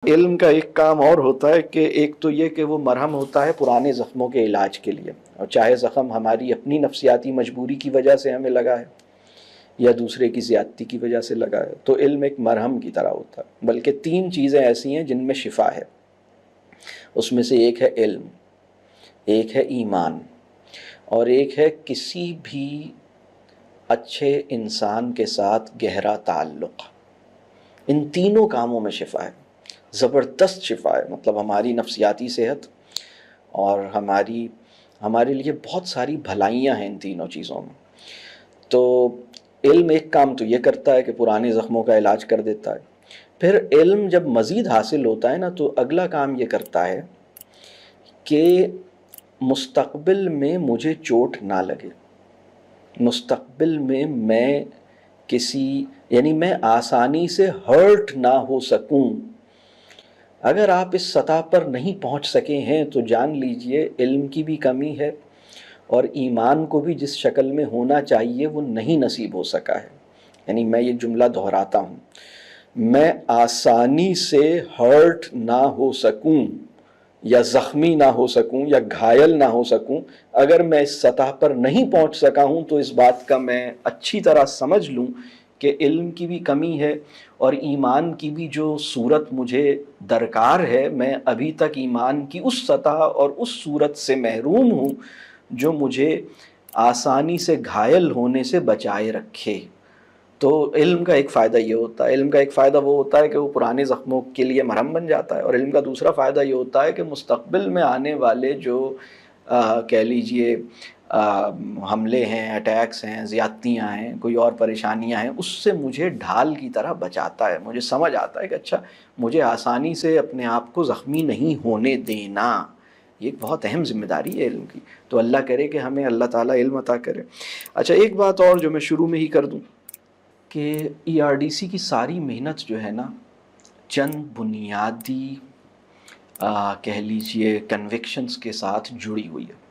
علم کا ایک کام اور ہوتا ہے کہ ایک تو یہ کہ وہ مرہم ہوتا ہے پرانے زخموں کے علاج کے لیے، اور چاہے زخم ہماری اپنی نفسیاتی مجبوری کی وجہ سے ہمیں لگا ہے یا دوسرے کی زیادتی کی وجہ سے لگا ہے، تو علم ایک مرہم کی طرح ہوتا ہے۔ بلکہ 3 چیزیں ایسی ہیں جن میں شفا ہے، اس میں سے ایک ہے علم، ایک ہے ایمان، اور ایک ہے کسی بھی اچھے انسان کے ساتھ گہرا تعلق۔ ان تینوں کاموں میں شفا ہے، زبردست شفا ہے، مطلب ہماری نفسیاتی صحت اور ہمارے لیے بہت ساری بھلائیاں ہیں ان تینوں چیزوں میں۔ تو علم ایک کام تو یہ کرتا ہے کہ پرانے زخموں کا علاج کر دیتا ہے، پھر علم جب مزید حاصل ہوتا ہے نا تو اگلا کام یہ کرتا ہے کہ مستقبل میں مجھے چوٹ نہ لگے، مستقبل میں یعنی میں آسانی سے ہرٹ نہ ہو سکوں۔ اگر آپ اس سطح پر نہیں پہنچ سکے ہیں تو جان لیجئے علم کی بھی کمی ہے، اور ایمان کو بھی جس شکل میں ہونا چاہیے وہ نہیں نصیب ہو سکا ہے۔ یعنی میں یہ جملہ دہراتا ہوں، میں آسانی سے ہرٹ نہ ہو سکوں یا زخمی نہ ہو سکوں یا گھائل نہ ہو سکوں، اگر میں اس سطح پر نہیں پہنچ سکا ہوں تو اس بات کا میں اچھی طرح سمجھ لوں کہ علم کی بھی کمی ہے، اور ایمان کی بھی جو صورت مجھے درکار ہے، میں ابھی تک ایمان کی اس سطح اور اس صورت سے محروم ہوں جو مجھے آسانی سے گھائل ہونے سے بچائے رکھے۔ تو علم کا ایک فائدہ یہ ہوتا ہے، علم کا ایک فائدہ وہ ہوتا ہے کہ وہ پرانے زخموں کے لیے مرہم بن جاتا ہے، اور علم کا دوسرا فائدہ یہ ہوتا ہے کہ مستقبل میں آنے والے جو کہہ لیجئے حملے ہیں، اٹیکس ہیں، زیادتیاں ہیں، کوئی اور پریشانیاں ہیں، اس سے مجھے ڈھال کی طرح بچاتا ہے۔ مجھے سمجھ آتا ہے کہ اچھا مجھے آسانی سے اپنے آپ کو زخمی نہیں ہونے دینا، یہ ایک بہت اہم ذمہ داری ہے علم کی۔ تو اللہ کرے کہ ہمیں اللہ تعالیٰ علم عطا کرے۔ اچھا ایک بات اور جو میں شروع میں ہی کر دوں کہ ERDC کی ساری محنت جو ہے نا چند بنیادی کہہ لیجئے کنوکشنز کے ساتھ جڑی ہوئی ہے۔